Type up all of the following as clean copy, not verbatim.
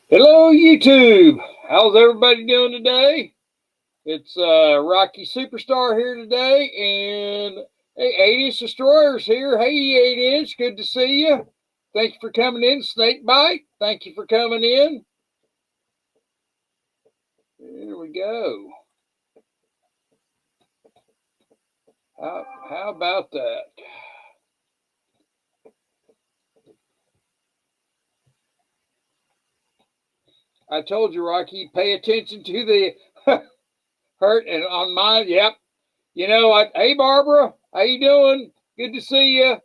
Hello, YouTube. How's everybody doing today? It's Rocky Superstar here today, and hey, 8-inch Destroyer's here. Hey, 8-inch, good to see you. Thank you for coming in. Snakebite, thank you for coming in. There we go. How about that? I told you, Rocky, pay attention to the hurt and on mine. Yep. You know what? Hey, Barbara, how you doing? Good to see you.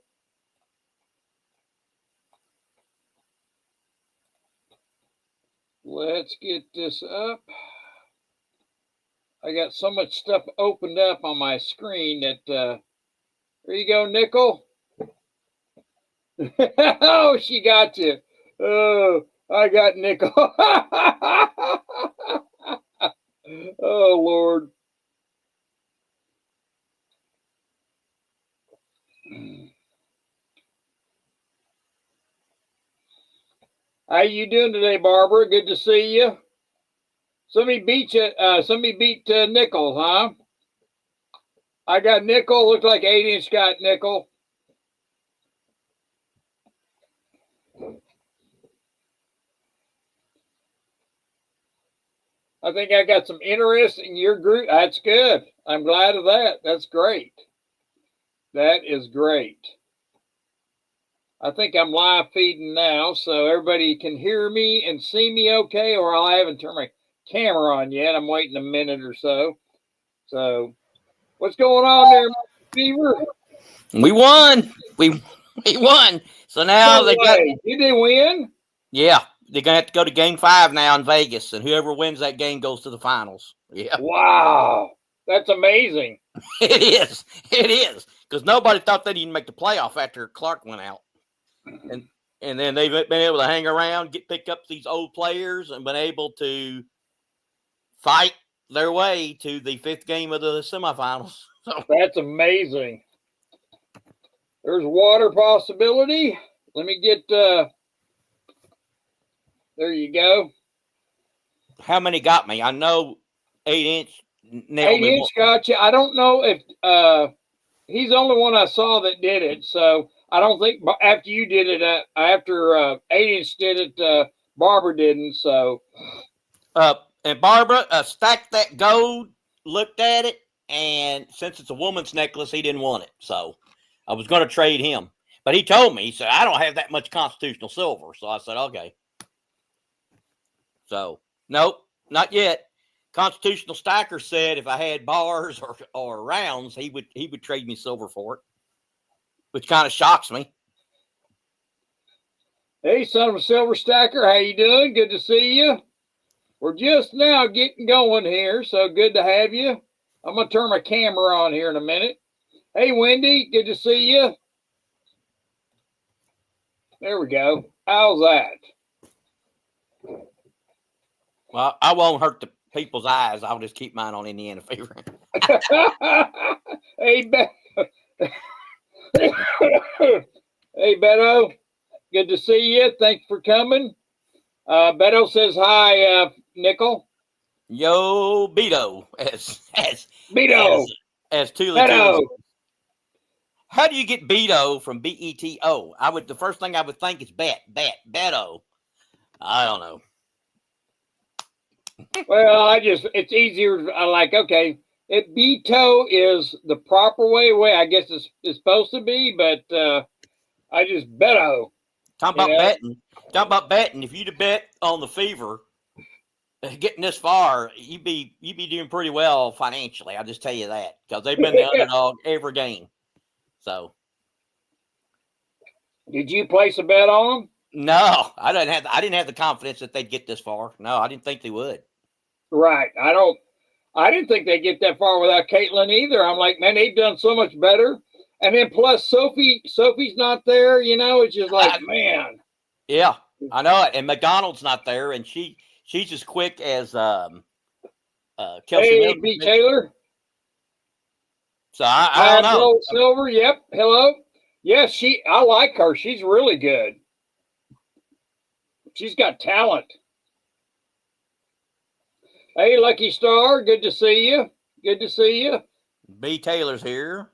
Let's get this up. I got so much stuff opened up on my screen that there you go, Nickel. Oh, she got you. Oh, I got Nickel. Oh, Lord. How you doing today, Barbara? Good to see you. Somebody beat you. Somebody beat Nickel, huh? I got Nickel. Looks like 8-inch got Nickel. I think I got some interest in your group. That's good. I'm glad of that. That's great. That is great. I think I'm live feeding now, so everybody can hear me and see me okay, or I haven't turned my camera on yet. I'm waiting a minute or so. So, what's going on there, Fever? We won. We won. So now they got. Did they win? Yeah, they're gonna have to go to Game 5 now in Vegas, and whoever wins that game goes to the finals. Yeah. Wow, that's amazing. It is. It is because nobody thought they'd even make the playoff after Clark went out, and then they've been able to hang around, pick up these old players, and been able to fight their way to the 5th game of the semifinals. So that's amazing. There's water possibility. Let me get. There you go. How many got me? I know 8-inch. 8-inch got you. I don't know if he's the only one I saw that did it. So I don't think after you did it, after 8-inch did it, Barbara didn't. So. And Barbara stacked that gold, looked at it, and since it's a woman's necklace, he didn't want it. So I was going to trade him. But he told me, he said, I don't have that much constitutional silver. So I said, okay. So, nope, not yet. Constitutional Stacker said if I had bars or rounds, he would trade me silver for it, which kind of shocks me. Hey, son of a silver stacker, how you doing? Good to see you. We're just now getting going here, so good to have you. I'm going to turn my camera on here in a minute. Hey, Wendy, good to see you. There we go. How's that? Well, I won't hurt the people's eyes. I'll just keep mine on Indiana Fever. Hey, hey, Beto. Good to see you. Thanks for coming. Beto says hi, Nickel. Yo, Beto. As Thule. Beto. How do you get Beto from Beto? The first thing I would think is Beto. I don't know. Well, it's easier. I like, okay, Beto is the proper way, I guess it's supposed to be, but I just Beto. Talking about betting. If you'd have bet on the Fever getting this far, you'd be doing pretty well financially. I'll just tell you that because they've been the underdog every game. So, did you place a bet on them? No, I didn't have the confidence that they'd get this far. No, I didn't think they would. Right. I didn't think they'd get that far without Caitlin either. I'm like, man, they've done so much better. And then plus Sophie's not there, it's just like, man. Yeah, I know it. And McDonald's not there, and she's as quick as Kelsey. Hey, B. Taylor. So I don't know. Silver, yep. Hello. Yes, I like her. She's really good. She's got talent. Hey, Lucky Star, good to see you. Good to see you. B. Taylor's here.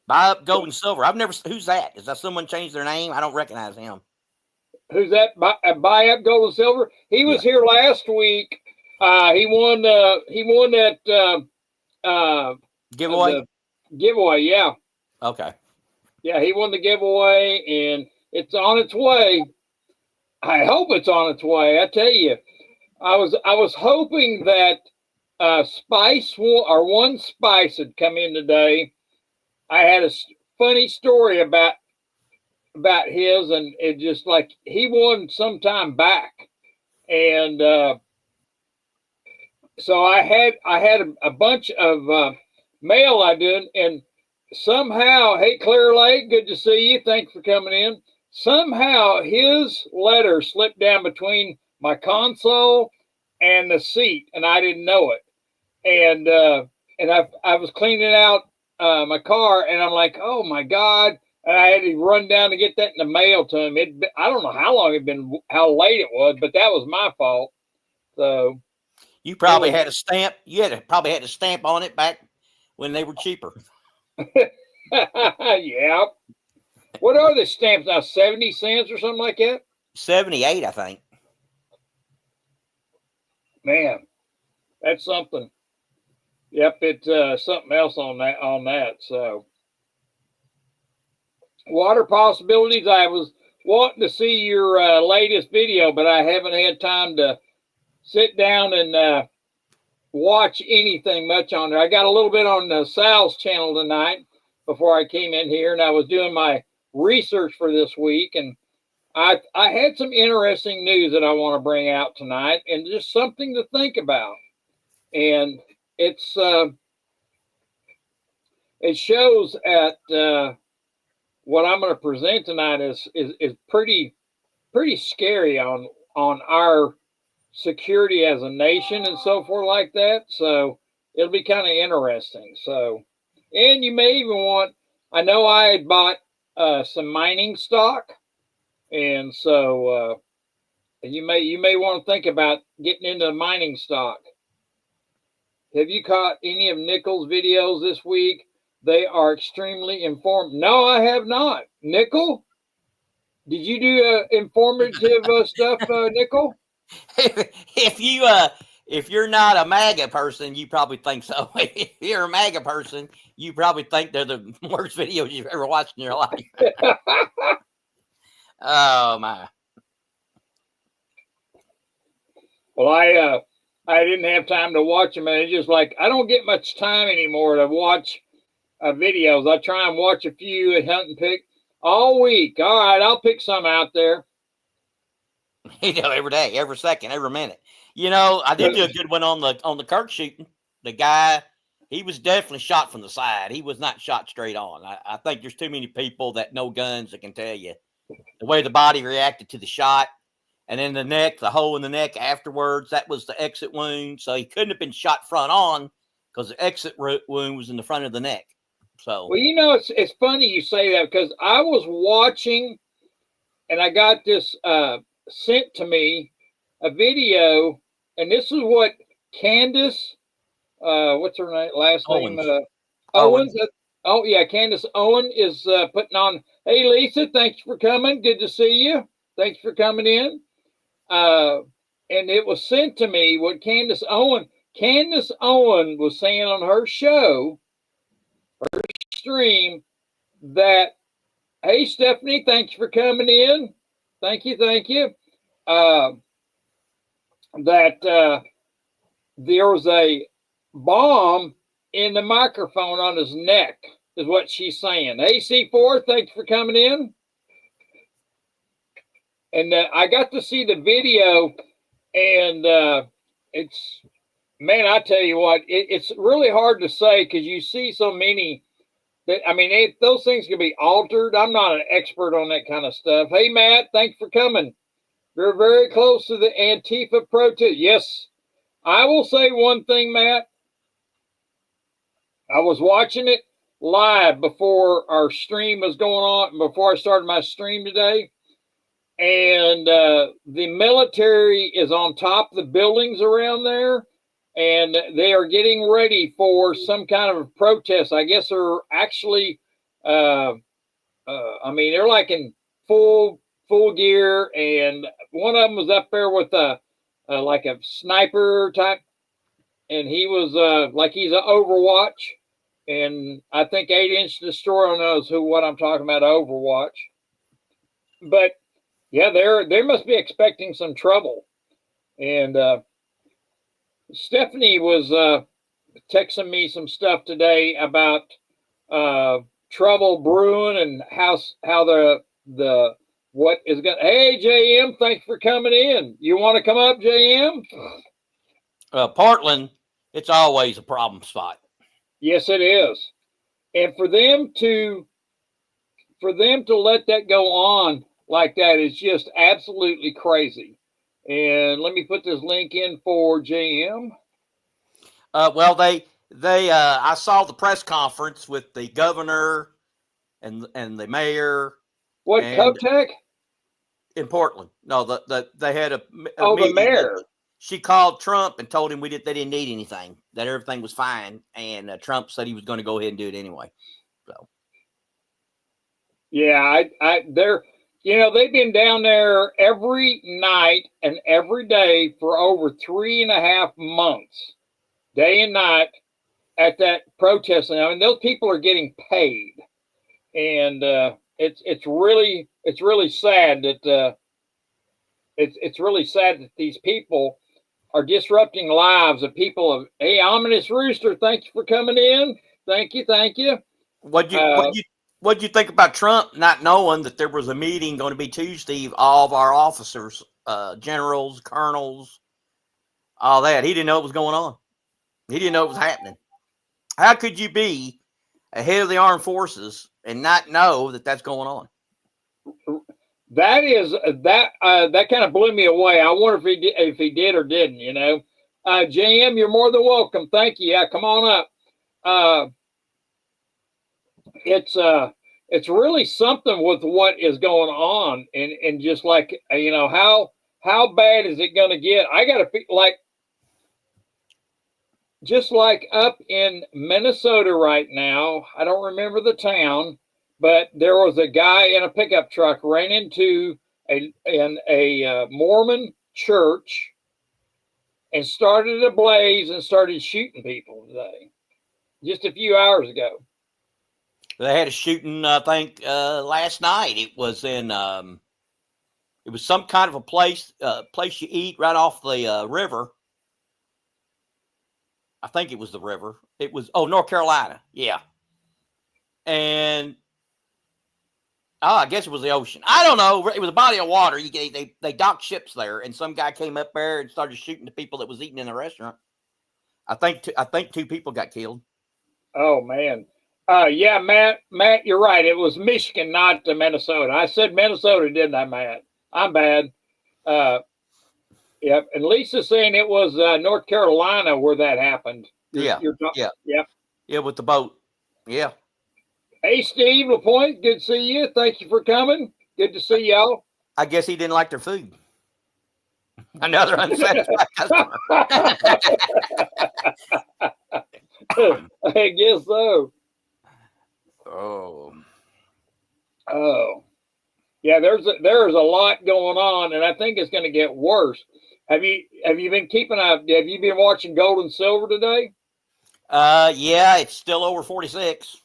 Buy up gold and silver. I've never. Who's that? Is that someone changed their name? I don't recognize him. Who's that? Buy up gold and silver. He was here last week. He won. He won that Giveaway. the giveaway. Yeah. Okay. Yeah, he won the giveaway, and it's on its way. I hope it's on its way. I tell you, I was hoping that Spice or One Spice had come in today. I had a funny story about his, and it just like he won some time back, and so I had a bunch of mail I did, and somehow, hey Clear Lake, good to see you. Thanks for coming in. Somehow his letter slipped down between my console and the seat, and I didn't know it. And I was cleaning out my car, and I'm like, oh my God. And I had to run down to get that in the mail to him. I don't know how long how late it was, but that was my fault. So you probably had a stamp. Probably had a stamp on it back when they were cheaper. Yeah. What are the stamps now? 70 cents or something like that? 78, I think. Man, that's something. Yep, it's something else on that. So water possibilities. I was wanting to see your latest video, but I haven't had time to sit down and watch anything much on there. I got a little bit on Sal's channel tonight before I came in here, and I was doing my research for this week, and I had some interesting news that I want to bring out tonight, and just something to think about. And it shows at what I'm going to present tonight is pretty scary on our security as a nation and so forth like that. So it'll be kind of interesting. So, and you may even want. I know I had bought some mining stock, and so you may want to think about getting into the mining stock. Have you caught any of Nickel's videos this week? They are extremely informative. No, I have not. Nickel, did you do informative stuff, Nickel? If you're not a MAGA person, you probably think so. If you're a MAGA person, you probably think they're the worst videos you've ever watched in your life. Oh my! Well, I didn't have time to watch them, and it's just like I don't get much time anymore to watch videos. I try and watch a few and hunt and pick all week. All right, I'll pick some out there. Every day, every second, every minute. I did do a good one on the Kirk shooting. The guy, he was definitely shot from the side. He was not shot straight on. I think there's too many people that know guns that can tell you the way the body reacted to the shot. And then the neck, the hole in the neck afterwards, that was the exit wound. So he couldn't have been shot front on because the exit wound was in the front of the neck. So, well, it's funny you say that because I was watching and I got this sent to me a video, and this is what Candace, what's her last name? Owens. Oh yeah, Candace Owen is putting on. Hey Lisa, thanks for coming. Good to see you. Thanks for coming in. And it was sent to me what Candace Owen was saying on her show, her stream, that, hey Stephanie, thank you for coming in. Thank you. That there was a bomb in the microphone on his neck, is what she's saying. Hey C4, thanks for coming in. And I got to see the video, and it's, man, I tell you what, it's really hard to say because you see so many that, I mean, those things can be altered. I'm not an expert on that kind of stuff. Hey, Matt, thanks for coming. You're very close to the Antifa protest. Yes, I will say one thing, Matt. I was watching it live before our stream was going on, before I started my stream today. and the military is on top of the buildings around there, and they are getting ready for some kind of a protest. I guess they're actually, I mean, they're like in full gear, and one of them was up there with a like a sniper type, and he was like he's an Overwatch, and I think 8-inch Destroyer knows what I'm talking about, Overwatch, but yeah, they must be expecting some trouble. And Stephanie was texting me some stuff today about trouble brewing and how the what is going. Hey, JM, thanks for coming in. You want to come up, JM? Portland, it's always a problem spot. Yes, it is. And for them to let that go on like that is just absolutely crazy. And let me put this link in for JM. Well, I saw the press conference with the governor and the mayor. What, Kotek? In Portland. No, they had a the mayor. She called Trump and told him they didn't need anything, that everything was fine, and Trump said he was going to go ahead and do it anyway. So, yeah, they're, they've been down there every night and every day for over 3.5 months, day and night, at that protest. I mean, those people are getting paid, and it's really sad that it's really sad that these people are disrupting lives of people. Of, hey, Ominous Rooster, thank you for coming in. Thank you. What'd you think about Trump not knowing that there was a meeting going to be Tuesday of all of our officers, generals, colonels, all that? He didn't know what was going on. He didn't know what was happening. How could you be ahead of the armed forces and not know that that's going on? That kind of blew me away. I wonder if he did or didn't. JM, you're more than welcome. Thank you. Yeah, come on up. It's really something with what is going on, and just like how bad is it going to get? I got to feel like just like up in Minnesota right now. I don't remember the town, but there was a guy in a pickup truck ran into a Mormon church and started a blaze and started shooting people today, just a few hours ago. They had a shooting, I think, last night. It was in, it was some kind of a place you eat right off the river. I think it was the river. It was, North Carolina. Yeah. And, I guess it was the ocean. I don't know. It was a body of water. They docked ships there, and some guy came up there and started shooting the people that was eating in the restaurant. I think 2 people got killed. Oh, man. Yeah, Matt, you're right. It was Michigan, not Minnesota. I said Minnesota, didn't I, Matt? I'm bad. Yep. And Lisa's saying it was North Carolina where that happened. Yeah. Yeah, with the boat. Yeah. Hey, Steve LaPointe, good to see you. Thank you for coming. Good to see y'all. I guess he didn't like their food. Another unsatisfied customer. I guess so. Oh. Yeah, there's a lot going on, and I think it's going to get worse. Have you been keeping up? Have you been watching gold and silver today? Yeah, it's still over 46.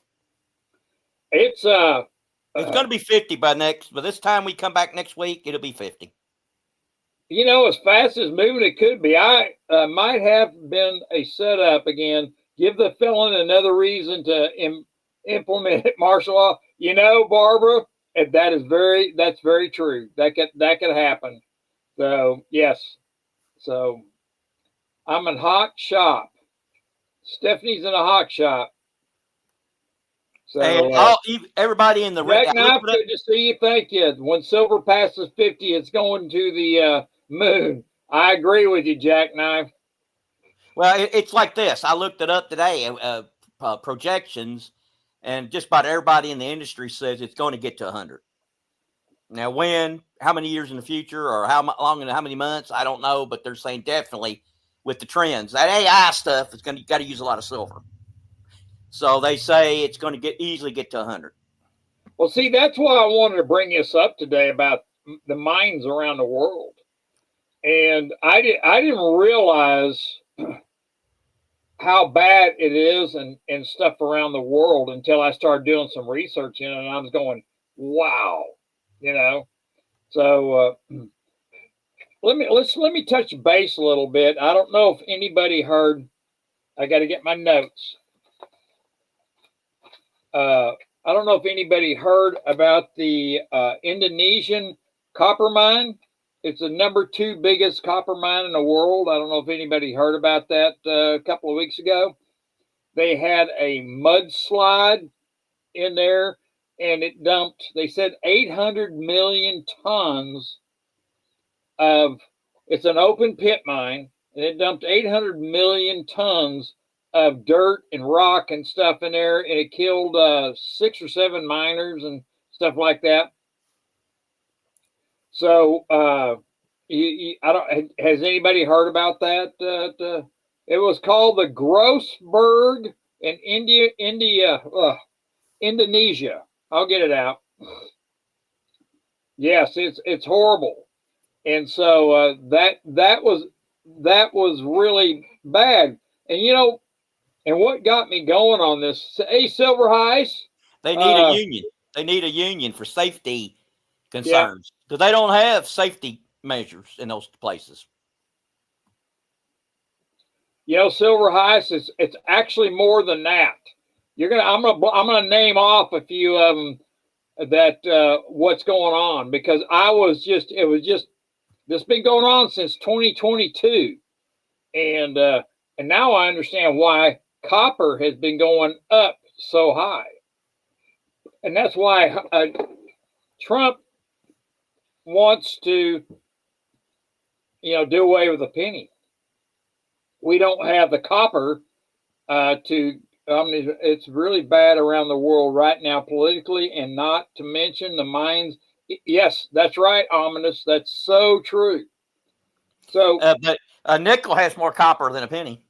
It's going to be 50 by this time we come back next week, it'll be 50. As fast as moving it could be. I might have been a setup again. Give the felon another reason to implement martial law. Barbara, that's very true. That could happen. So yes. So I'm in hot shop. Stephanie's in a hot shop. So everybody in the Jack Knife, good to see you. Thank you. When silver passes 50, it's going to the moon. I agree with you, Jack Knife. Well, it's like this. I looked it up today, projections, and just about everybody in the industry says it's going to get to 100. Now, when? how many years in the future or how long and how many months, I don't know, but they're saying definitely with the trends, that AI stuff is going to got to use a lot of silver. So they say it's going to easily get to 100. Well, see, that's why I wanted to bring this up today about the mines around the world. And I didn't realize how bad it is and stuff around the world until I started doing some research in it, and I was going, wow, you know. So let me touch base a little bit. I don't know if anybody heard. I got to get my notes. I don't know if anybody heard about the Indonesian copper mine. It's the #2 biggest copper mine in the world. I don't know if anybody heard about that a couple of weeks ago. They had a mudslide in there, and it dumped, they said, 800 million tons of, it's an open pit mine, and it dumped 800 million tons of dirt and rock and stuff in there, and it killed 6 or 7 miners and stuff like that. So I don't. Has anybody heard about that? It was called the Grossberg in Indonesia. I'll get it out. Yes, it's horrible, and so that was really bad. And you know, and what got me going on this? Hey, Silver Heist. They need a union. They need a union for safety concerns because they don't have safety measures in those places. You know, Silver Heist it's actually more than that. I'm gonna name off a few of them that what's going on, because this been going on since 2022, and now I understand why copper has been going up so high, and that's why Trump wants to, do away with the penny. We don't have the copper it's really bad around the world right now politically, and not to mention the mines. Yes, that's right, Ominous. That's so true. So, but a nickel has more copper than a penny.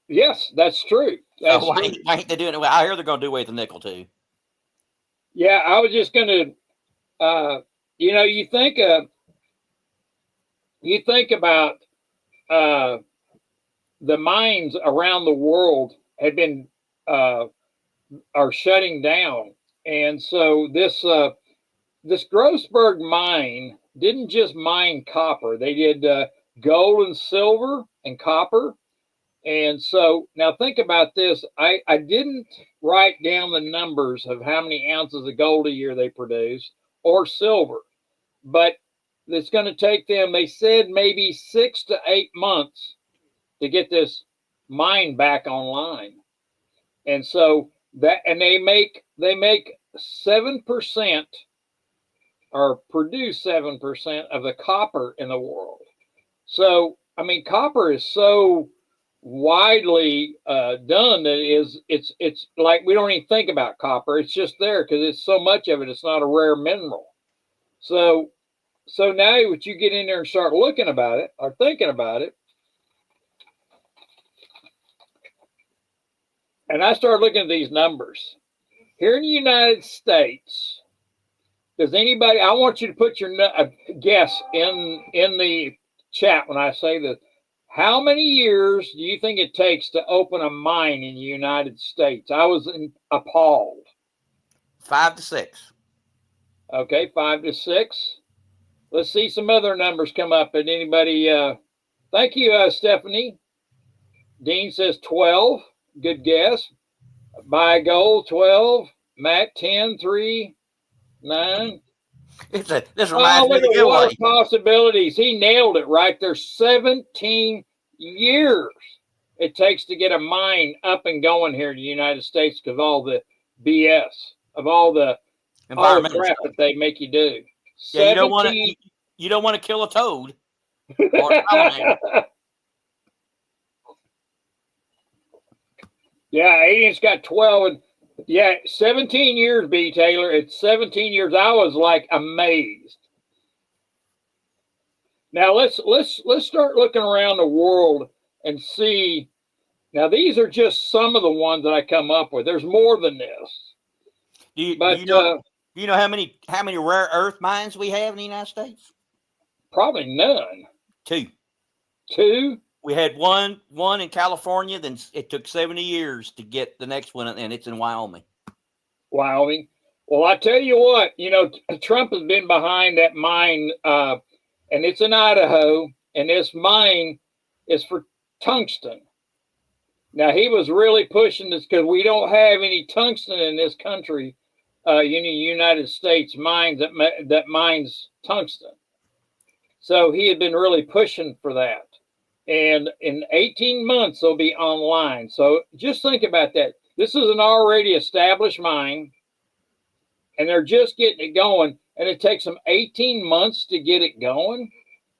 Yes, that's true. That's why ain't they doing it? I hear they're going to do away with the nickel too. Yeah, I was just going to, you think about the mines around the world have been are shutting down, and so this Grossberg mine didn't just mine copper; they did gold and silver and copper. And so now think about this. I didn't write down the numbers of how many ounces of gold a year they produce or silver, but it's going to take them, they said, maybe 6 to 8 months to get this mine back online. And so they make 7% or produce 7% of the copper in the world. So, I mean, copper is so widely done that it's like we don't even think about copper. It's just there because it's so much of it. It's not a rare mineral. So now what you get in there and start looking about it or thinking about it, and I started looking at these numbers here in the United States. Does anybody? I want you to put your guess in the chat when I say this. How many years do you think it takes to open a mine in the United States? I was appalled. 5 to 6. Okay, 5 to 6. Let's see some other numbers come up. And anybody? Thank you, Stephanie. Dean says 12. Good guess. Buy gold 12. Matt 10, 3, 9. This reminds me of the giveaway. Possibilities. He nailed it right there. 17 years it takes to get a mine up and going here in the United States because of all the BS, of all the crap that they make you do. Yeah, you don't want to kill a toad. Yeah, Aiden's got 12 and 17 years, B. Taylor. It's 17 years. I was like amazed. Now let's start looking around the world and see. Now these are just some of the ones that I come up with. There's more than this. Do you know how many rare earth mines we have in the United States? Probably none. Two. Two? We had one in California, then it took 70 years to get the next one, and it's in Wyoming. Wyoming. Well, I tell you what, Trump has been behind that mine, and it's in Idaho, and this mine is for tungsten. Now, he was really pushing this because we don't have any tungsten in this country, United States mines that mines tungsten. So he had been really pushing for that. And in 18 months, they'll be online. So just think about that. This is an already established mine, and they're just getting it going, and it takes them 18 months to get it going.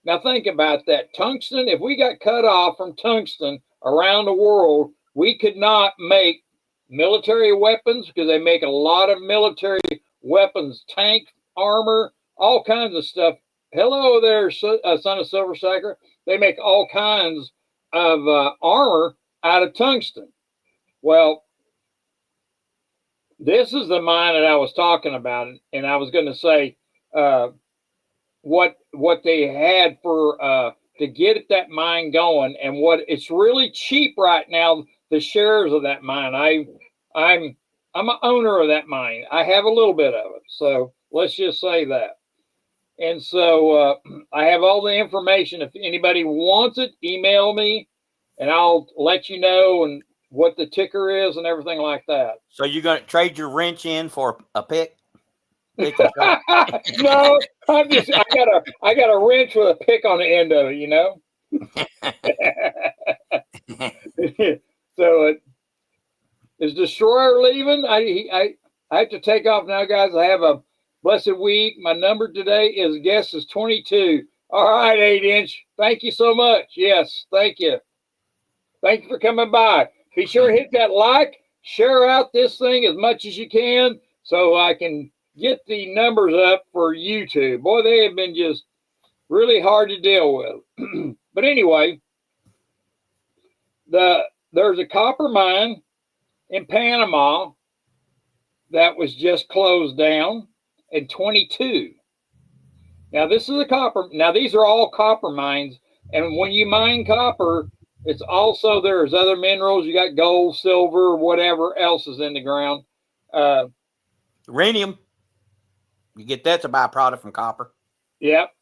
Now think about that. Tungsten, if we got cut off from tungsten around the world, we could not make military weapons, because they make a lot of military weapons, tank armor, all kinds of stuff. Hello there, son of Silver Stacker. They make all kinds of armor out of tungsten. Well, this is the mine that I was talking about, and I was going to say what they had for to get that mine going, and what it's really cheap right now. The shares of that mine, I'm an owner of that mine. I have a little bit of it, so let's just say that. And so I have all the information. If anybody wants it, email me, and I'll let you know and what the ticker is and everything like that. So you're going to trade your wrench in for a pick? No, I got a wrench with a pick on the end of it, So is Destroyer leaving? I have to take off now, guys. I have a blessed week. My number today is 22. All right, 8-inch. Thank you so much. Yes, thank you. Thank you for coming by. Be sure to hit that like, share out this thing as much as you can so I can get the numbers up for YouTube. Boy, they have been just really hard to deal with. But anyway, there's a copper mine in Panama that was just closed down in 22. Now this is a copper. Now these are all copper mines, and when you mine copper, it's also there's other minerals. You got gold, silver, whatever else is in the ground. Uranium. You get that's a byproduct from copper. Yep.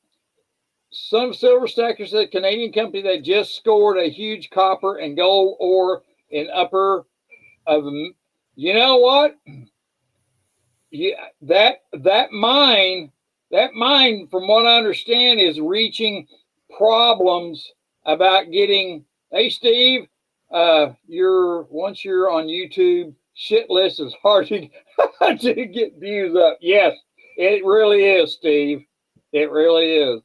Some Silver Stacker said Canadian company that just scored a huge copper and gold ore in upper of. You know what? Yeah, that mine, from what I understand, is reaching problems about getting. Hey, Steve, once you're on YouTube, shit list is hard to get views up. Yes, it really is, Steve. It really is.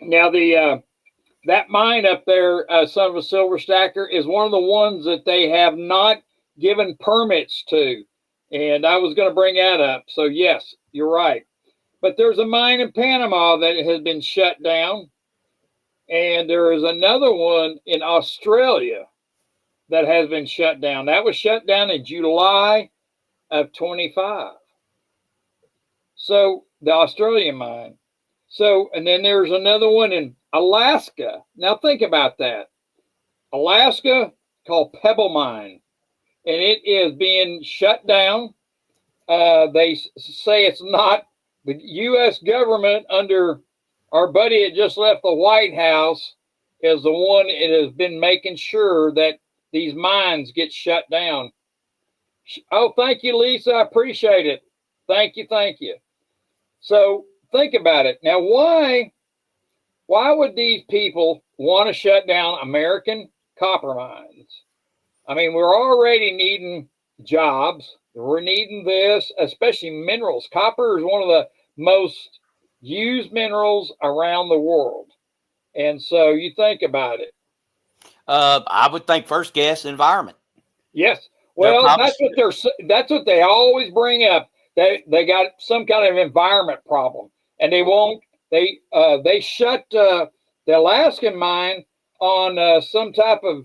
Now that mine up there, Son of a Silver Stacker, is one of the ones that they have not given permits to. And I was going to bring that up. So, yes, you're right. But there's a mine in Panama that has been shut down. And there is another one in Australia that has been shut down. That was shut down in July of 25. So, the Australian mine. So, and then there's another one in Alaska. Now, think about that. Alaska, called Pebble Mine. And it is being shut down. They say it's not the U.S. government under our buddy that just left the White House is the one that has been making sure that these mines get shut down. Oh, thank you, Lisa. I appreciate it. Thank you. Thank you. So think about it. Now, why would these people want to shut down American copper mines? I mean, we're already needing jobs. We're needing this, especially minerals. Copper is one of the most used minerals around the world. And so you think about it. I would think first guess environment. Yes. Well, that's what they always bring up. They got some kind of environment problem, and they won't They shut the Alaskan mine on some type of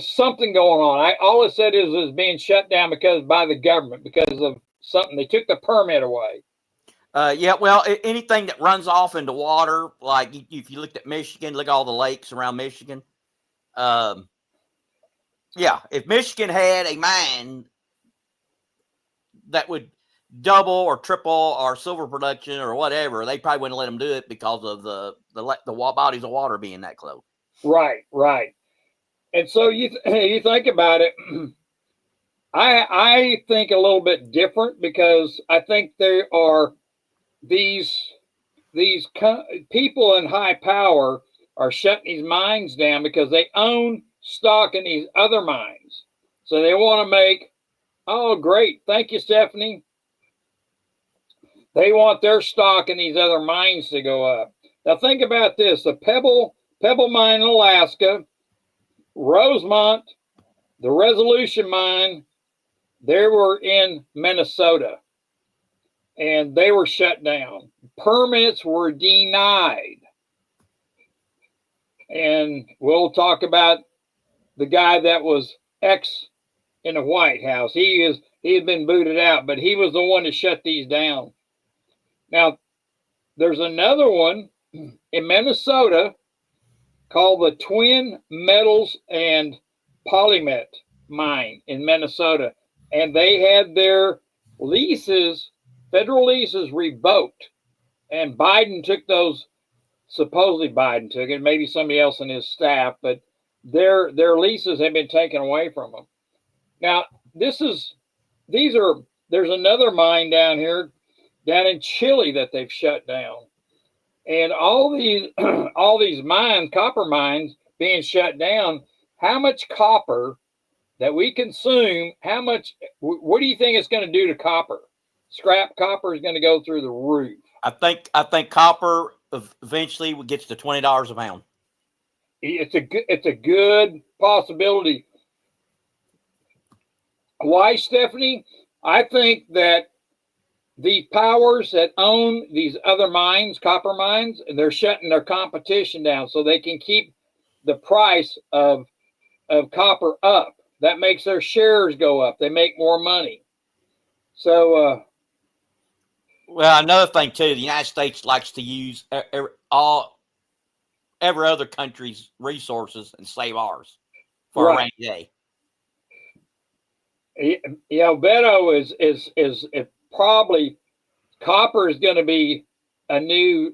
something going on. All it said is it was being shut down by the government because of something. They took the permit away. Yeah, well, anything that runs off into water, like if you looked at Michigan, look at all the lakes around Michigan. Yeah, if Michigan had a mine that would double or triple our silver production or whatever, they probably wouldn't let them do it because of the bodies of water being that close. Right. And so you think about it. I think a little bit different because I think there are these people in high power are shutting these mines down because they own stock in these other mines. So they want to make, oh, great. Thank you, Stephanie. They want their stock in these other mines to go up. Now think about this. The Pebble mine in Alaska, Rosemont, the Resolution mine, they were in Minnesota. And they were shut down. Permits were denied. And we'll talk about the guy that was in the White House. He had been booted out, but he was the one to shut these down. Now, there's another one in Minnesota called the Twin Metals and Polymet mine in Minnesota. And they had their leases, federal leases, revoked. And Biden took those, supposedly Biden took it, maybe somebody else in his staff, but their leases have been taken away from them. Now, there's another mine down in Chile that they've shut down. And all these mines, copper mines being shut down, how much copper that we consume, what do you think it's going to do to copper? Scrap copper is going to go through the roof. I think copper eventually gets to $20 a pound. It's a good possibility. Why, Stephanie? I think that the powers that own these other mines, copper mines, they're shutting their competition down so they can keep the price of copper up. That makes their shares go up. They make more money. So, well, another thing too, the United States likes to use every other country's resources and save ours for a rainy day. Beto is probably copper is going to be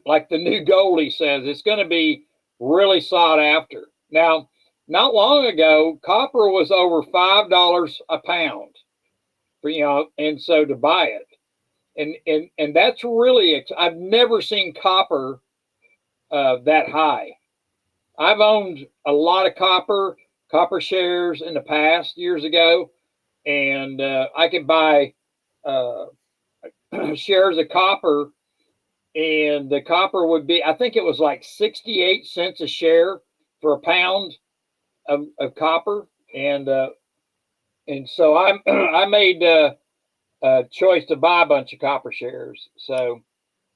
like the new gold, he says. It's going to be really sought after. Now, not long ago, copper was over $5 a pound, and so to buy it. And that's really, I've never seen copper that high. I've owned a lot of copper shares in the past, years ago, and I could buy shares of copper, and the copper would be, I think it was like 68 cents a share for a pound of copper, and so I made a choice to buy a bunch of copper shares. So,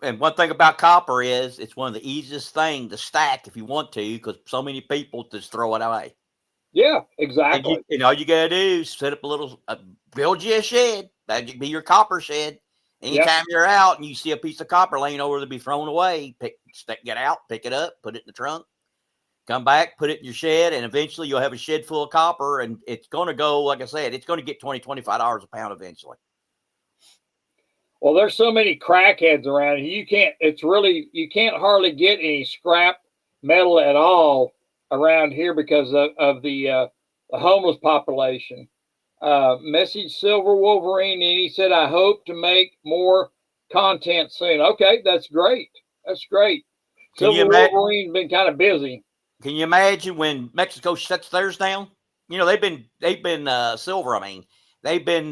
and one thing about copper is it's one of the easiest things to stack if you want to, because so many people just throw it away. Yeah, exactly. And all you gotta do is set up a little, build you a shed. That'd be your copper shed. Anytime you're out and you see a piece of copper laying over to be thrown away, get out, pick it up, put it in the trunk, come back, put it in your shed, and eventually you'll have a shed full of copper, and it's going to go, like I said, it's going to get $20, $25 a pound eventually. Well, there's so many crackheads around. You can't hardly get any scrap metal at all around here because of the homeless population. Message Silver Wolverine, and he said, I hope to make more content soon. Okay, that's great. Silver Wolverine's been kind of busy. Can you imagine when Mexico shuts theirs down? They've been silver. They've been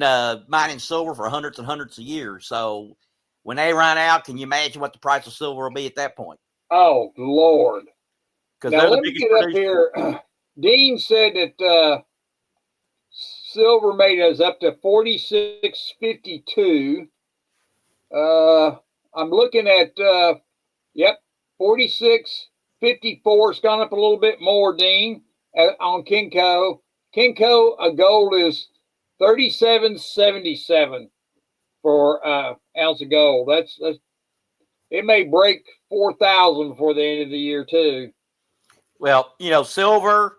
mining silver for hundreds and hundreds of years. So when they run out, can you imagine what the price of silver will be at that point? Oh, Lord. Now, let me get up here. Dean said that silver made us up to 46.52. I'm looking at Yep, 46.54. It's gone up a little bit more, Dean, on Kinko. Kinko, a gold is 37.77 for ounce of gold. That's it may break 4,000 before the end of the year too. Well, silver,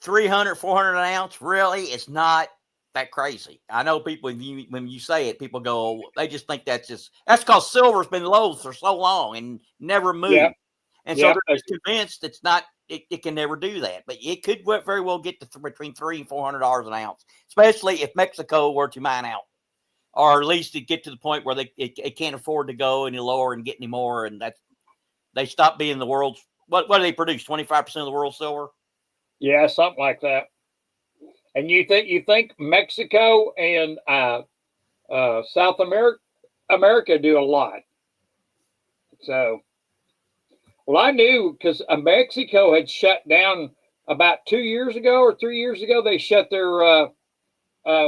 300, 400 an ounce, really, it's not that crazy. I know people, when you say it, people go, they just think that's because silver's been low for so long and never moved. Yeah. And so they're just convinced it can never do that. But it could very well get to between $300 and $400 an ounce, especially if Mexico were to mine out, or at least to get to the point where it can't afford to go any lower and get any more. And they stop being the world's, what do they produce? 25% of the world's silver? Yeah, something like that. And you think Mexico and South America do a lot. So, well, I knew because Mexico had shut down about 2 years ago or 3 years ago. They shut their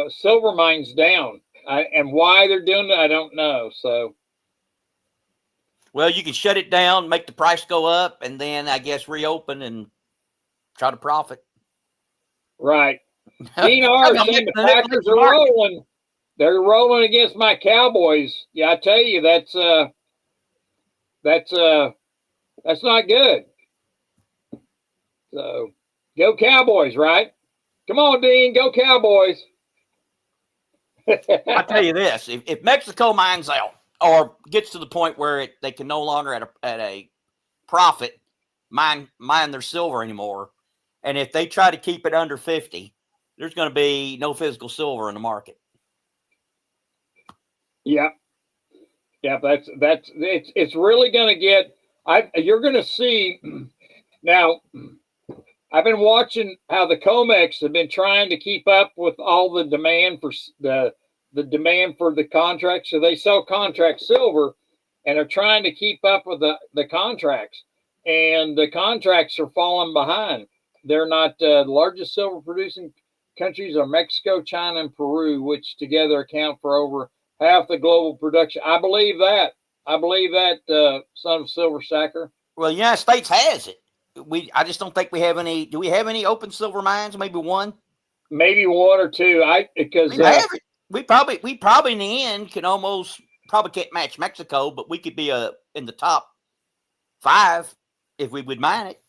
silver mines down, and why they're doing it, I don't know. So, well, you can shut it down, make the price go up, and then I guess reopen and try to profit. Right. Dean R. saying the Packers are rolling. They're rolling against my Cowboys. Yeah, I tell you, that's not good. So, go Cowboys, right? Come on, Dean, go Cowboys. I tell you this: if Mexico mines out or gets to the point where they can no longer at a profit mine their silver anymore, and if they try to keep it under 50, there's going to be no physical silver in the market. Yeah, it's really going to get. You're going to see now. I've been watching how the COMEX have been trying to keep up with all the demand for the demand for the contracts. So they sell contract silver, and are trying to keep up with the contracts. And the contracts are falling behind. They're not the largest silver producing countries are Mexico, China, and Peru, which together account for over half the global production. I believe that. Son of Silver Sacker. Well, the United States has it. I just don't think we have any. Do we have any open silver mines? Maybe one. Maybe one or two. We probably in the end can probably can't match Mexico, but we could be in the top 5 if we would mine it.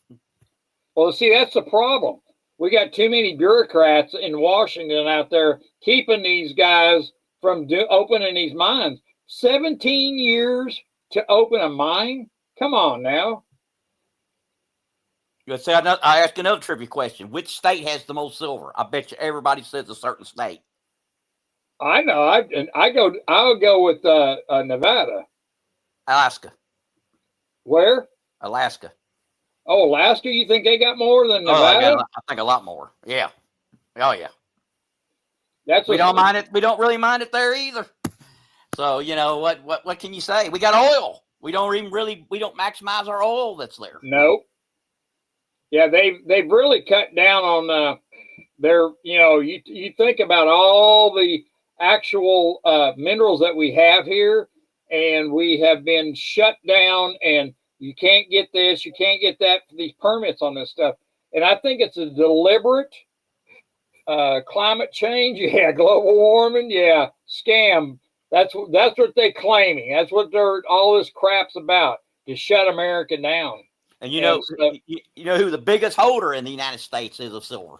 Well, see, that's the problem. We got too many bureaucrats in Washington out there keeping these guys from opening these mines. 17 years to open a mine? Come on now. Let's say I ask another trivia question. Which state has the most silver? I bet you everybody says a certain state. I know. I'll go with Nevada. Alaska. Where? Alaska. Oh, Alaska? You think they got more than Nevada? I think a lot more. Yeah. Oh yeah. We don't really mind it there either. So what can you say? We got oil. We don't maximize our oil that's there. No. Yeah, they've really cut down on their. You think about all the actual minerals that we have here, and we have been shut down, and you can't get this, you can't get that for these permits on this stuff. And I think it's a deliberate climate change. Yeah, global warming. Yeah, scam. That's what they're claiming. That's what all this crap's about, to shut America down. And you know who the biggest holder in the United States is of silver?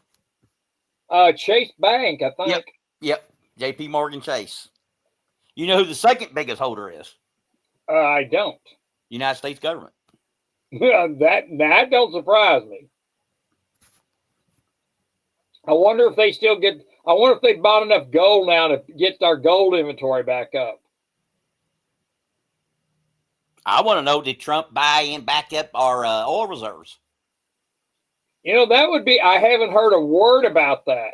Chase Bank, I think. Yep. J.P. Morgan Chase. You know who the second biggest holder is? I don't. United States government. That don't surprise me. I wonder if they bought enough gold now to get our gold inventory back up. I want to know, did Trump back up our oil reserves? That would be, I haven't heard a word about that.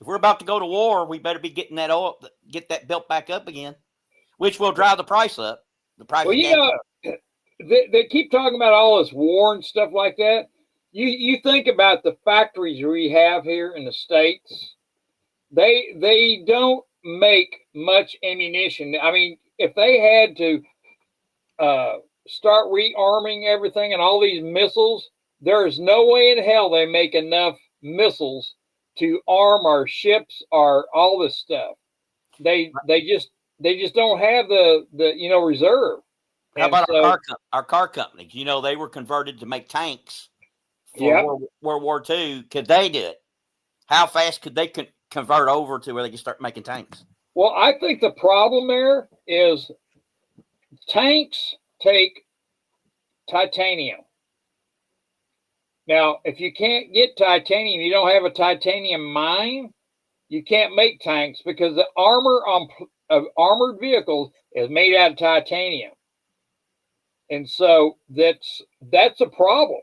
If we're about to go to war, we better be getting that oil, get that built back up again, which will drive the price up. The price. Well, they keep talking about all this war and stuff like that. You think about the factories we have here in the States. They don't make much ammunition. I mean, if they had to start rearming everything and all these missiles, there is no way in hell they make enough missiles to arm our ships or all this stuff. They just don't have the reserve. How And about so, our car companies? You know, they were converted to make tanks for yeah. World War II. Could they do it? How fast could they convert over to where they can start making tanks? Well, I think the problem there is tanks take titanium. Now, if you can't get titanium, you don't have a titanium mine, you can't make tanks because the armor of armored vehicles is made out of titanium. And so that's a problem.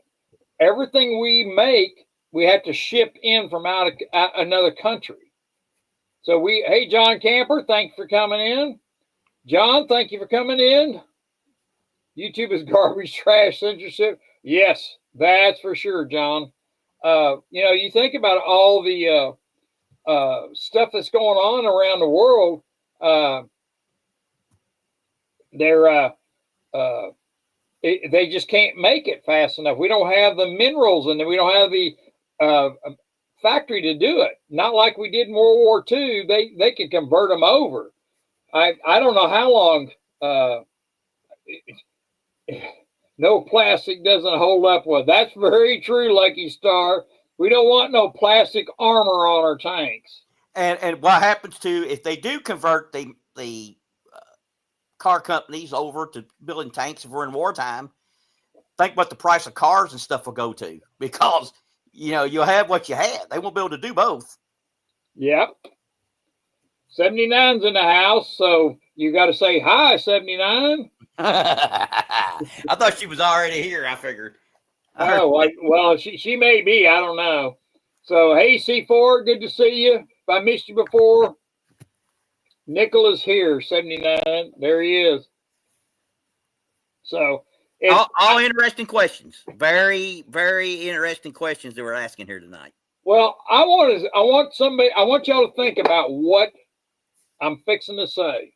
Everything we make, we have to ship in from out of another country. So hey, John Camper, thanks for coming in. John, thank you for coming in. YouTube is garbage, trash, censorship. Yes, that's for sure, John. You think about all the stuff that's going on around the world. They just can't make it fast enough. We don't have the minerals and we don't have the factory to do it. Not like we did in World War II. They could convert them over. I don't know how long. No plastic doesn't hold up well. That's very true, Lucky Star. We don't want no plastic armor on our tanks. And what happens to if they do convert the car companies over to building tanks if we're in wartime? Think what the price of cars and stuff will go to, because you'll have what you have. They won't be able to do both. Yep. 79's in the house, so you got to say hi, 79. I thought she was already here. I figured. Oh, well, she may be. I don't know. So, hey, C4, good to see you. If I missed you before, Nickel is here, 79. There he is. So, all interesting questions. Very, very interesting questions that we're asking here tonight. Well, I want y'all to think about what I'm fixing to say.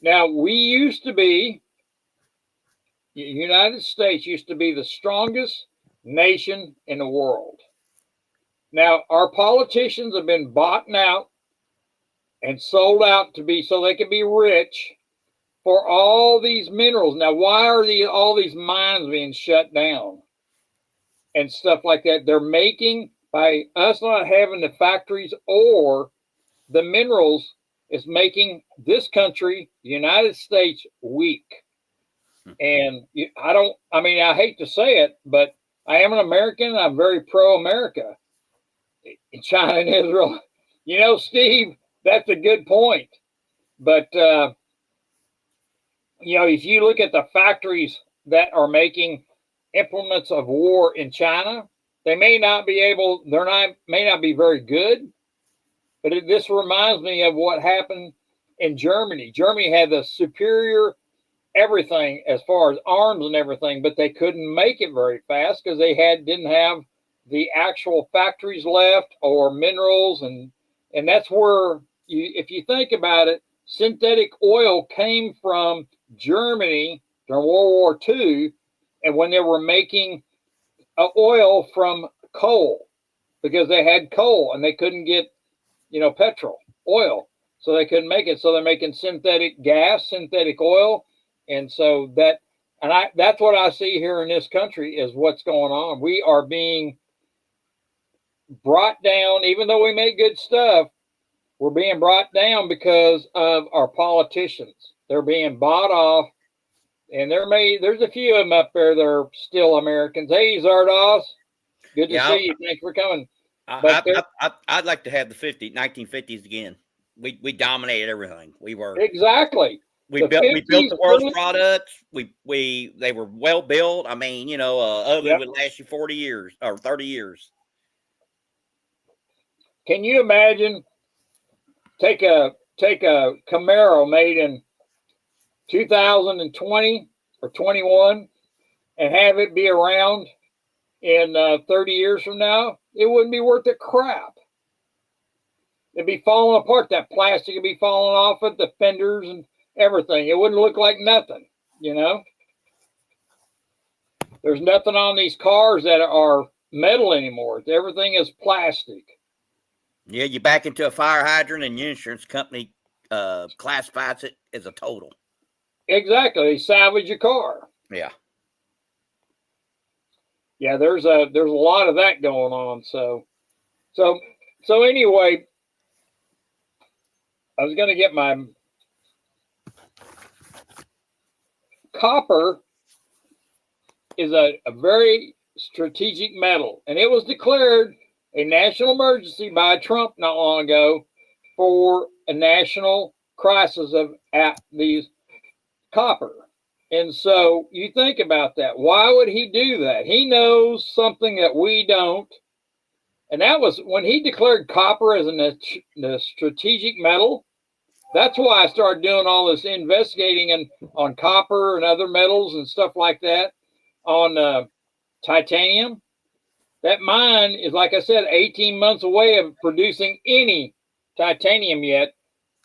Now, the United States used to be the strongest nation in the world. Now, our politicians have been bought out and sold out so they can be rich for all these minerals. Now, why are all these mines being shut down and stuff like that? They're making, by us not having the factories or the minerals, is making this country, the United States, weak. And I hate to say it, but I am an American and I'm very pro-America. China and Israel. Steve, that's a good point. But, if you look at the factories that are making implements of war in China, they may not be very good. But this reminds me of what happened in Germany. Germany had the superior everything as far as arms and everything, but they couldn't make it very fast because they didn't have the actual factories left or minerals, and that's where if you think about it, synthetic oil came from Germany during World War II, and when they were making oil from coal, because they had coal and they couldn't get petrol, oil, so they couldn't make it. So they're making synthetic gas, synthetic oil, and so that's what I see here in this country is what's going on. We are being brought down, even though we make good stuff. We're being brought down because of our politicians. They're being bought off, and there's a few of them up there that are still Americans. Hey, Zardos, good to see you. Thanks for coming. I'd like to have the 1950s again. We dominated everything. We were exactly. We built the world's products. They were well built. I mean, oven would last you 40 years or 30 years. Can you imagine? Take a Camaro made in 2020 or 21 and have it be around in 30 years from now. It wouldn't be worth a crap. It'd be falling apart. That plastic would be falling off of the fenders and everything. It wouldn't look like nothing, There's nothing on these cars that are metal anymore. Everything is plastic. Yeah, you back into a fire hydrant and your insurance company classifies it as a total. Exactly. They salvage your car. Yeah. Yeah, there's a lot of that going on. So anyway, I was going to get my copper is a very strategic metal, and it was declared a national emergency by Trump not long ago for a national crisis of these copper. And so you think about that. Why would he do that? He knows something that we don't. And that was when he declared copper as a strategic metal. That's why I started doing all this investigating on copper and other metals and stuff like that, on titanium. That mine is, like I said, 18 months away of producing any titanium yet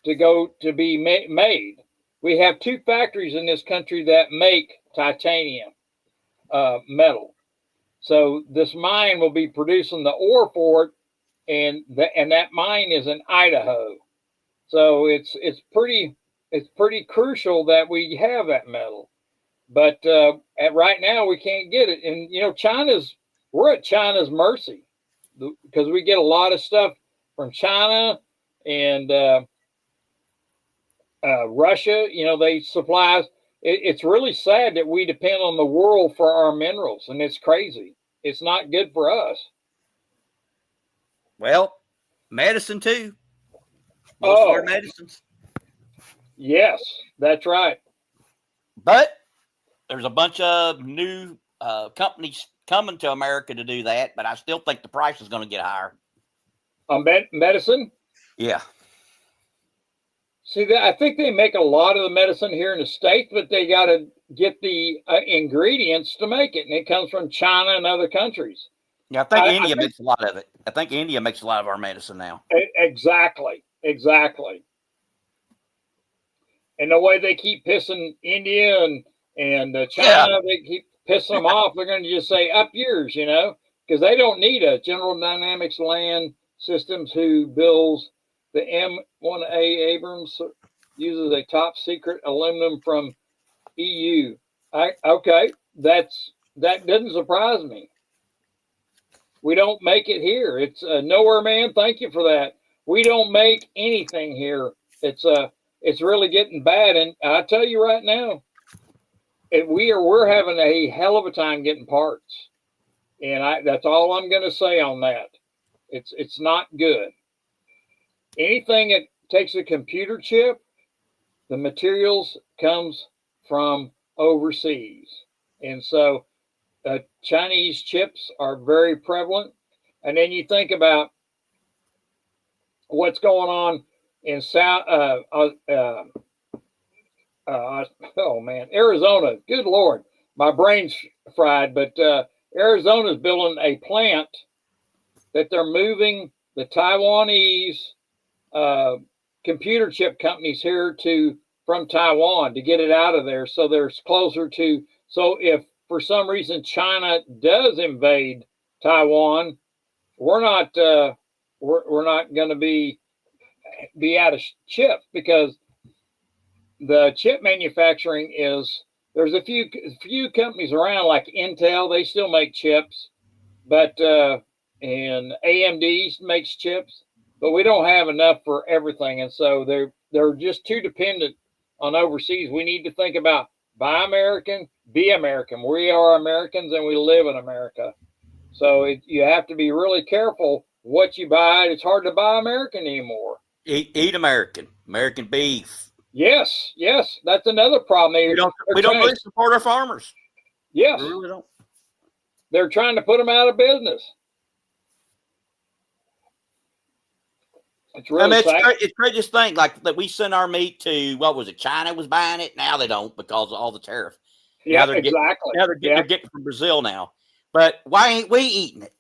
to be made. We have 2 factories in this country that make titanium metal. So this mine will be producing the ore for it, and that mine is in Idaho. So it's pretty crucial that we have that metal. But right now we can't get it, and we're at China's mercy because we get a lot of stuff from China and Russia. They supply us. It's really sad that we depend on the world for our minerals, and it's crazy. It's not good for us. Well, medicine too. Most of our medicines. Yes, that's right. But there's a bunch of new companies coming to America to do that, but I still think the price is going to get higher. On medicine? Yeah. See, I think they make a lot of the medicine here in the States, but they got to get the ingredients to make it, and it comes from China and other countries. Yeah, I think India makes a lot of it. I think India makes a lot of our medicine now. Exactly. And the way they keep pissing India and China, they keep pissing them off. They're going to just say, up yours, because they don't need a General Dynamics Land Systems who builds the M1A Abrams, uses a top secret aluminum from EU. Okay, that doesn't surprise me. We don't make it here. It's nowhere, man. Thank you for that. We don't make anything here. It's really getting bad, and I tell you right now, we're having a hell of a time getting parts, and that's all I'm going to say on that. It's not good. Anything that takes a computer chip, the materials comes from overseas, and so Chinese chips are very prevalent. And then you think about what's going on in South, oh man, Arizona. Good Lord, my brain's fried. But Arizona's building a plant that they're moving the Taiwanese computer chip companies here from Taiwan to get it out of there, so there's closer to. So if for some reason China does invade Taiwan, we're not going to be out of chips, because the chip manufacturing there's a few companies around like Intel. They still make chips, but and AMD makes chips, but we don't have enough for everything, and so they're just too dependent on overseas. We need to think about buy American, be American. We are Americans and we live in America. So you have to be really careful what you buy. It's hard to buy American anymore. Eat American. American beef. Yes. That's another problem. We don't really support our farmers. Yes. We really don't. They're trying to put them out of business. It's really it's crazy thing, like that we send our meat to, what was it, China was buying it. Now they don't because of all the tariff. Yeah, exactly. They're getting from Brazil now. But why ain't we eating it?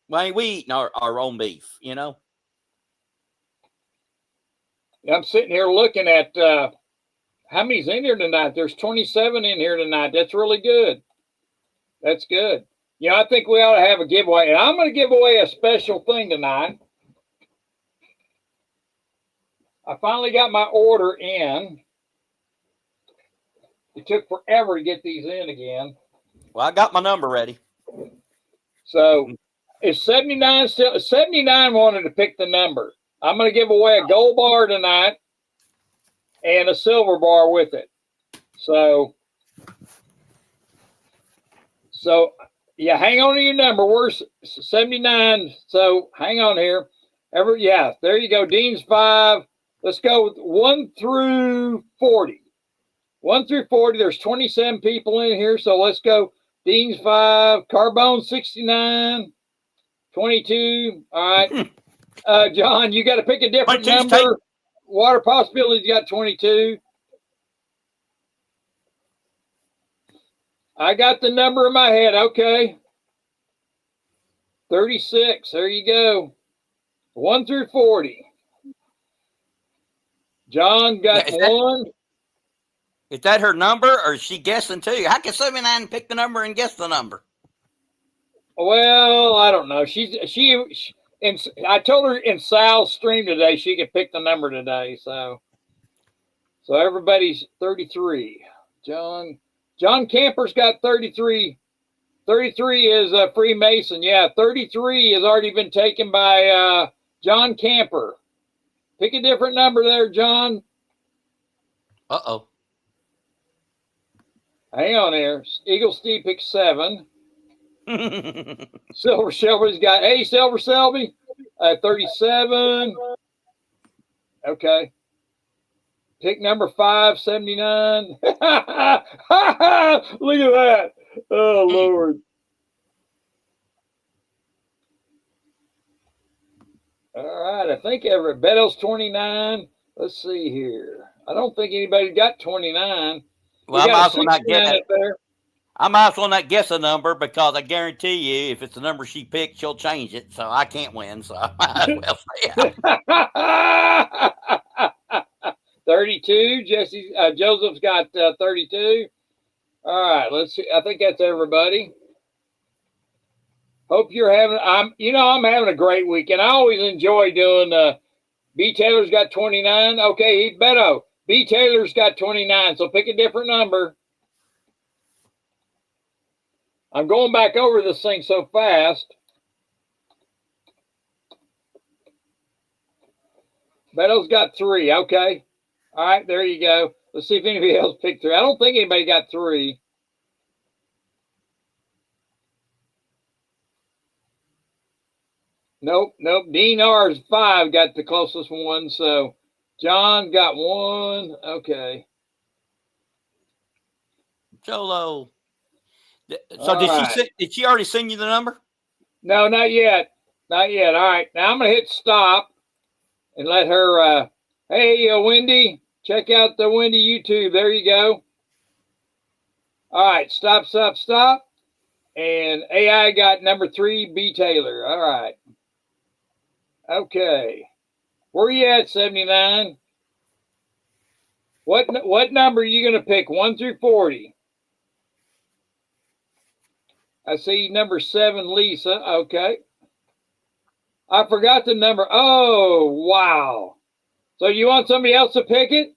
Why ain't we eating our own beef, I'm sitting here looking at how many's in here tonight. There's 27 in here tonight. That's really good. That's good. You know, I think we ought to have a giveaway. And I'm going to give away a special thing tonight. I finally got my order in. It took forever to get these in again. Well, I got my number ready. So it's 79 still. 79 wanted to pick the number. I'm going to give away a gold bar tonight and a silver bar with it. So yeah, hang on to your number. We're 79. So hang on here. Yeah, there you go. Dean's 5. Let's go with 1 through 40. 1 through 40. There's 27 people in here. So let's go. Dean's 5. Carbone 69. 22. All right. John, you got to pick a different number. Water Possibilities got 22. I got the number in my head. Okay. 36. There you go. 1 through 40. John got 1. Is that her number, or is she guessing too? How can 79 pick the number and guess the number? Well, I don't know. And I told her in Sal's stream today she could pick the number today. So everybody's 33. John Camper's got 33. 33 is a Freemason. Yeah, 33 has already been taken by John Camper. Pick a different number there, John. Uh-oh. Hang on there. Eagle Steve picked 7. Silver Shelby's got, hey, Silver Selby, 37. Okay. Pick number 5, 79. Look at that. Oh, Lord. All right. I think Betto's 29. Let's see here. I don't think anybody got 29. Well, I might as well not guess it. I might as well not guess a number because I guarantee you if it's the number she picked, she'll change it. So I can't win. So I might as well say 32. Joseph's got 32. All right, let's see. I think that's everybody. Hope you're having. I'm having a great weekend. I always enjoy doing. B Taylor's got 29. Okay, Beto. B Taylor's got 29. So pick a different number. I'm going back over this thing so fast. Beto's got 3. Okay. All right, there you go. Let's see if anybody else picked 3. I don't think anybody got 3. Nope. Dean R's 5 got the closest one. So John got 1. Okay. Jolo. So did she already send you the number? No, not yet. Not yet. All right. Now I'm going to hit stop and let her, hey, Wendy, check out the Wendy YouTube. There you go. All right. Stop. And AI got number 3, B Taylor. All right. Okay. Where are you at, 79? What number are you going to pick, 1 through 40? I see number 7, Lisa. Okay. I forgot the number. Oh, wow. So you want somebody else to pick it?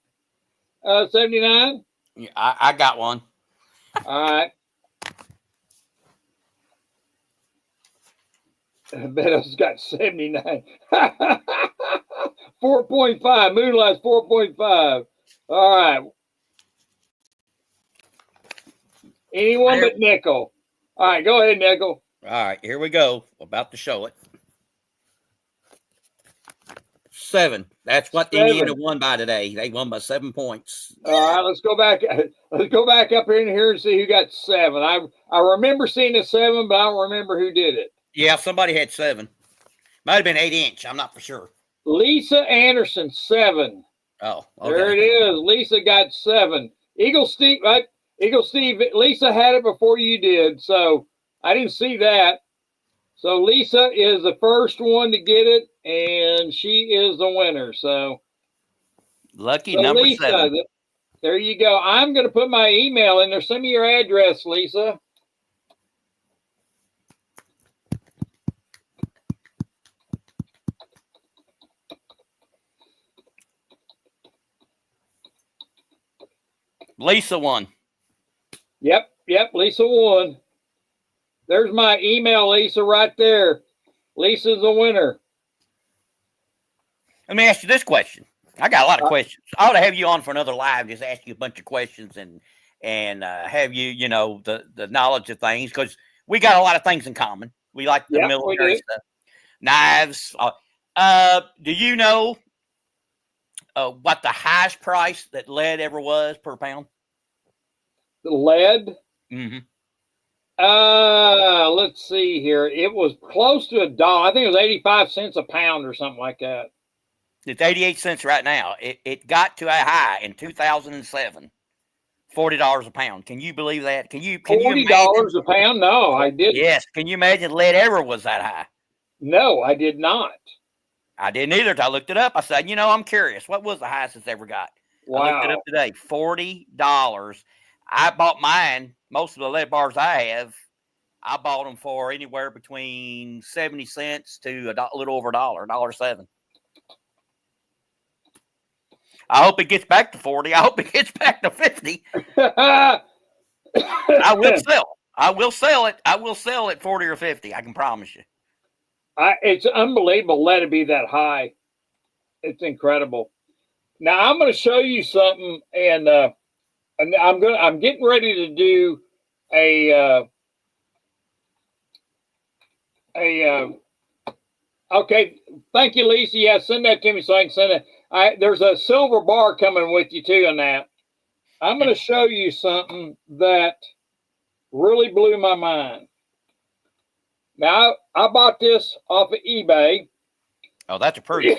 79? Yeah, I got one. All right. Beto's got 79. 4.5. Moonlight's 4.5. All right. Anyone but Nickel. All right, go ahead, Nickel. All right, here we go. About to show it. 7. That's what Indiana won by today. They won by 7 points. All right, let's go back. Let's go back up in here and see who got 7. I remember seeing a 7, but I don't remember who did it. Yeah, somebody had 7. Might have been 8-inch. I'm not for sure. Lisa Anderson, 7. Oh, okay. There it is. Lisa got 7. Eagle Steve, right? Eagle Steve, Lisa had it before you did, so I didn't see that. So Lisa is the first one to get it, and she is the winner. So Lucky So number Lisa, 7. there you go. I'm going to put my email in there. Send me your address, Lisa. Lisa won. Yep, Lisa won. There's my email, Lisa, right there. Lisa's the winner. Let me ask you this question. I got a lot of questions. I ought to have you on for another live, just ask you a bunch of questions and have you, the knowledge of things, because we got a lot of things in common. We like the military stuff, knives. Do you know what the highest price that lead ever was per pound? The lead? Mm-hmm. Let's see here. It was close to $1. I think it was 85 cents a pound or something like that. It's 88 cents right now. It got to a high in 2007, $40 a pound. Can you believe that? Can you $40 imagine? a pound? No, I didn't. Yes. Can you imagine lead ever was that high? No, I did not. I didn't either. I looked it up. I said, I'm curious. What was the highest it's ever got? Wow. I looked it up today. $40. I bought mine. Most of the lead bars I have, I bought them for anywhere between 70 cents to a little over $1, $1.07. I hope it gets back to 40. I hope it gets back to 50. I will sell. I will sell it. I will sell it 40 or 50. I can promise you. It's unbelievable. Let it be that high. It's incredible. Now I'm going to show you something, and I'm getting ready to do okay. Thank you, Lisa. Yeah, send that to me so I can send it. There's a silver bar coming with you too on that. I'm going to show you something that really blew my mind. Now, I bought this off of eBay. Oh, that's a proof.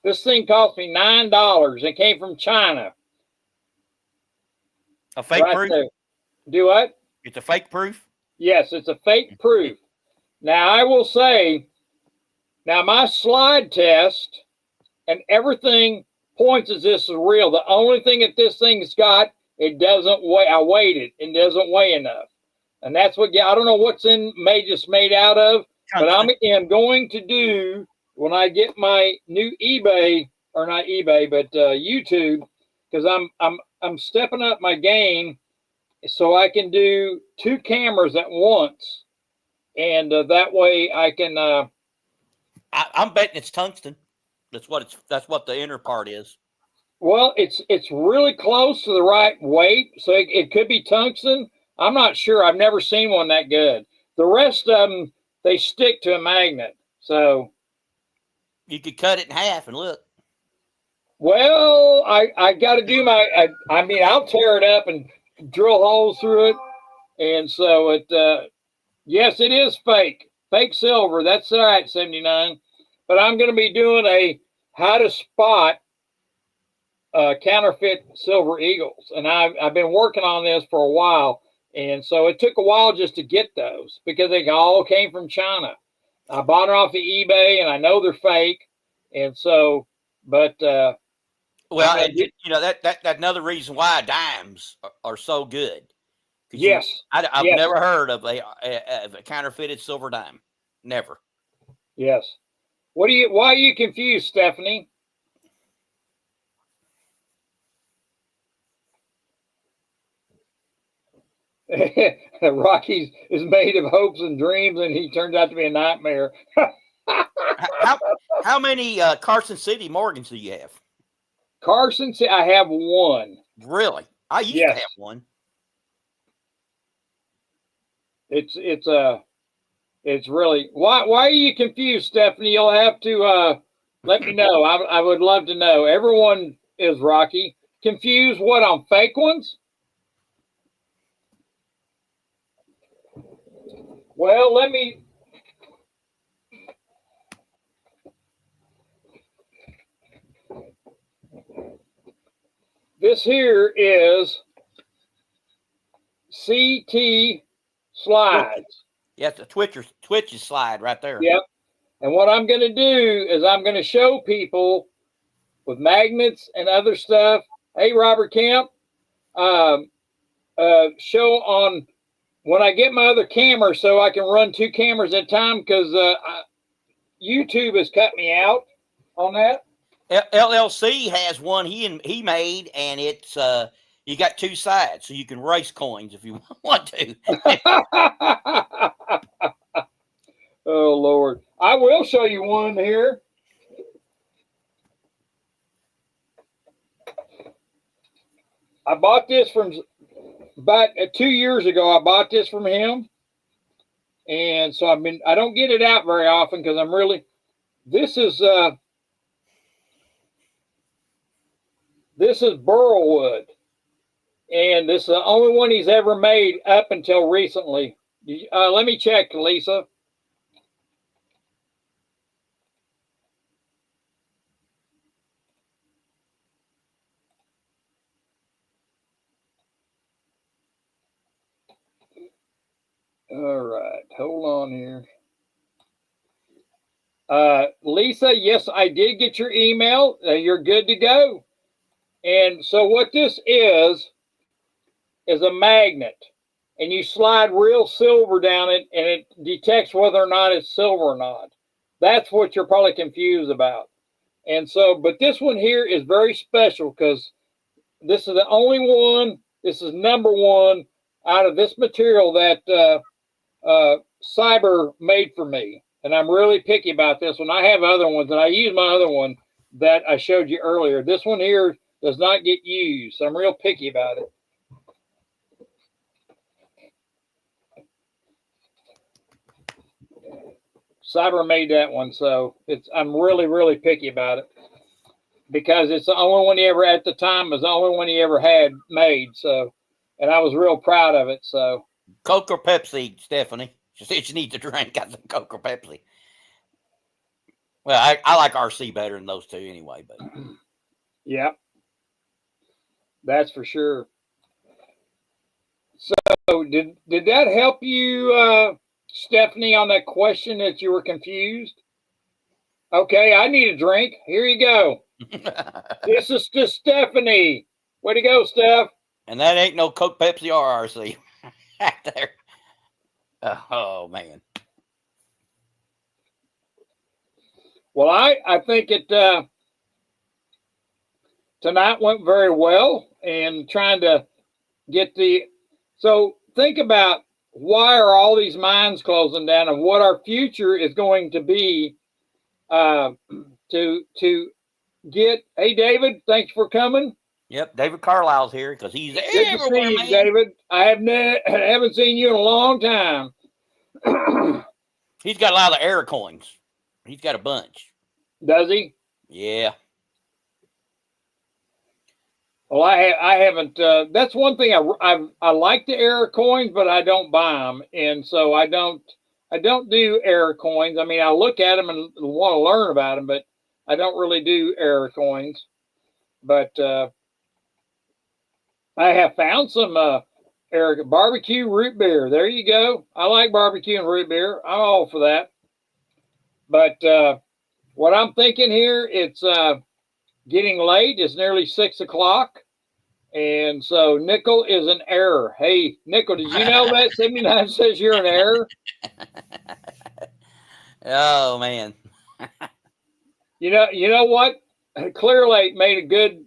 This thing cost me $9. It came from China. A fake proof? There. Do what? It's a fake proof? Yes, it's a fake proof. Now, I will say, my slide test and everything points as this is real. The only thing that this thing's got, it doesn't weigh. I weighed it. It doesn't weigh enough. And that's what, I don't know what's made out of, but I am going to do, when I get my new eBay, or not eBay, but YouTube, because I'm stepping up my game so I can do 2 cameras at once. And that way I can. I'm betting it's tungsten. That's what the inner part is. Well, it's really close to the right weight, so it could be tungsten. I'm not sure. I've never seen one that good. The rest of them, they stick to a magnet. So you could cut it in half and look. Well, I got to do I'll tear it up and drill holes through it. And so yes, it is fake silver. That's all right, 79. But I'm going to be doing a how to spot counterfeit silver eagles. And I've been working on this for a while. And so it took a while just to get those because they all came from China. I bought them off of eBay and I know they're fake. And so, but well, that's another reason why dimes are so good. Yes, I've never heard of a counterfeited silver dime. Never. Yes. Why are you confused, Stephanie? Rocky's is made of hopes and dreams, and he turns out to be a nightmare. How many Carson City Morgans do you have? Carson City, I have one. Really? I used to have one. It's really why are you confused, Stephanie? You'll have to let me know. I would love to know. Everyone is, Rocky, confused. What, on fake ones? Well, let me. This here is CT slides. Yeah, it's a Twitches slide right there. Yep. And what I'm going to do is I'm going to show people with magnets and other stuff. Hey, Robert Kemp, show on when I get my other camera so I can run 2 cameras at a time because YouTube has cut me out on that. LLC has one he made, and it's you got 2 sides, so you can race coins if you want to. Oh Lord, I will show you one here. I bought this from about 2 years ago. I bought this from him, and so I don't get it out very often because I'm really. This is burlwood, and this is the only one he's ever made up until recently. Let me check, Lisa. All right, hold on here. Lisa, yes, I did get your email. You're good to go. And so what this is a magnet. And you slide real silver down it, and it detects whether or not it's silver or not. That's what you're probably confused about. And so, but this one here is very special because this is the only one, this is #1 out of this material that Cyber made for me. And I'm really picky about this one. I have other ones, and I use my other one that I showed you earlier. This one here does not get used, so I'm real picky about it. Cyber made that one, so I'm really, really picky about it because it's the only one he ever, at the time, was the only one he ever had made. So, and I was real proud of it. So, Coke or Pepsi, Stephanie? She said she needs to drink. I think Coke or Pepsi. Well, I like RC better than those 2 anyway. But yeah, that's for sure. So, did that help you, Stephanie, on that question that you were confused? Okay, I need a drink. Here you go. This is to Stephanie. Way to go, Steph. And that ain't no Coke, Pepsi, or RC. There. Oh, man. Well, I think it tonight went very well, and trying to get so think about why are all these mines closing down and what our future is going to be to get. Hey, David, thanks for coming. Yep, David Carlisle's here because he's everywhere, to see you, man. David, I haven't seen you in a long time. He's got a lot of error coins. He's got a bunch. Does he? Yeah. Well, I haven't. That's one thing I like the error coins, but I don't buy them, and so I don't do error coins. I mean, I look at them and want to learn about them, but I don't really do error coins. But I have found some barbecue root beer. There you go. I like barbecue and root beer. I'm all for that. But what I'm thinking here, it's getting late. It's nearly 6 o'clock. And so nickel is an error. Hey, nickel, did you know that 79 says you're an error? Oh, man. You know what? Clear Lake made a good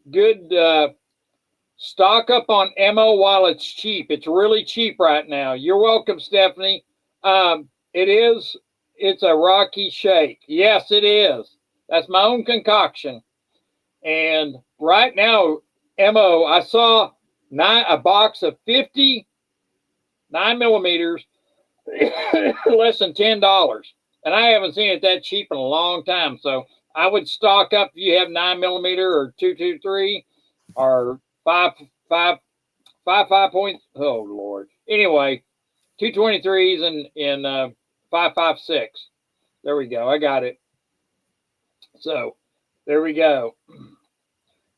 stock up on MO while it's cheap. It's really cheap right now. You're welcome, Stephanie. It's a Rocky Shake. Yes, it is. That's my own concoction. And right now, MO, I saw a box of 50 9mm, less than $10. And I haven't seen it that cheap in a long time. So I would stock up if you have 9mm or 223 or 5 point. Oh Lord. Anyway, 223s and 5.56. There we go. I got it. So there we go.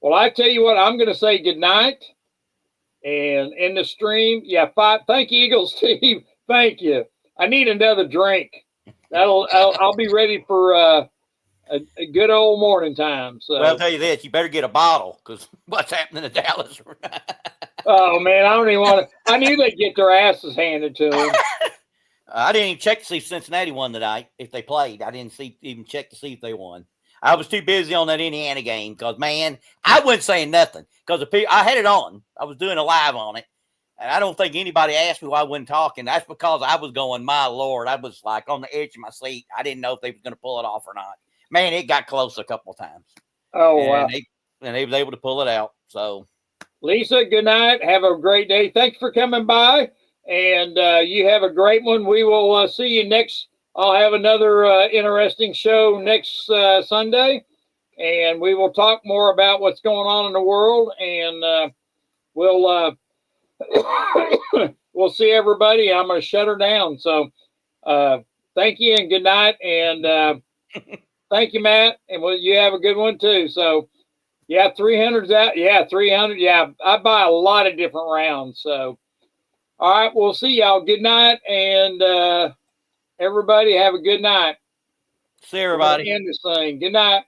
Well, I tell you what, I'm going to say good night. And in the stream, yeah, thank you, Eagle Steve. Thank you. I need another drink. I'll be ready for a good old morning time. So, well, I'll tell you this: you better get a bottle because what's happening to Dallas? oh man, I don't even want to. I knew they'd get their asses handed to them. I didn't even check to see if Cincinnati won tonight. If they played, I didn't even check to see if they won. I was too busy on that Indiana game because, man, I wasn't saying nothing because I had it on. I was doing a live on it. And I don't think anybody asked me why I wasn't talking. That's because I was going, my Lord. I was like on the edge of my seat. I didn't know if they were going to pull it off or not. Man, it got close a couple of times. Oh, wow. And they was able to pull it out. So, Lisa, good night. Have a great day. Thanks for coming by. And you have a great one. We will see you next. I'll have another interesting show next Sunday. And we will talk more about what's going on in the world. And we'll we'll see everybody. I'm going to shut her down. So thank you and good night. And thank you, Matt. And you have a good one too. So yeah, 300's out. Yeah, 300. Yeah, I buy a lot of different rounds. So all right, we'll see y'all. Good night. And everybody have a good night. see everybody. End this thing. Good night.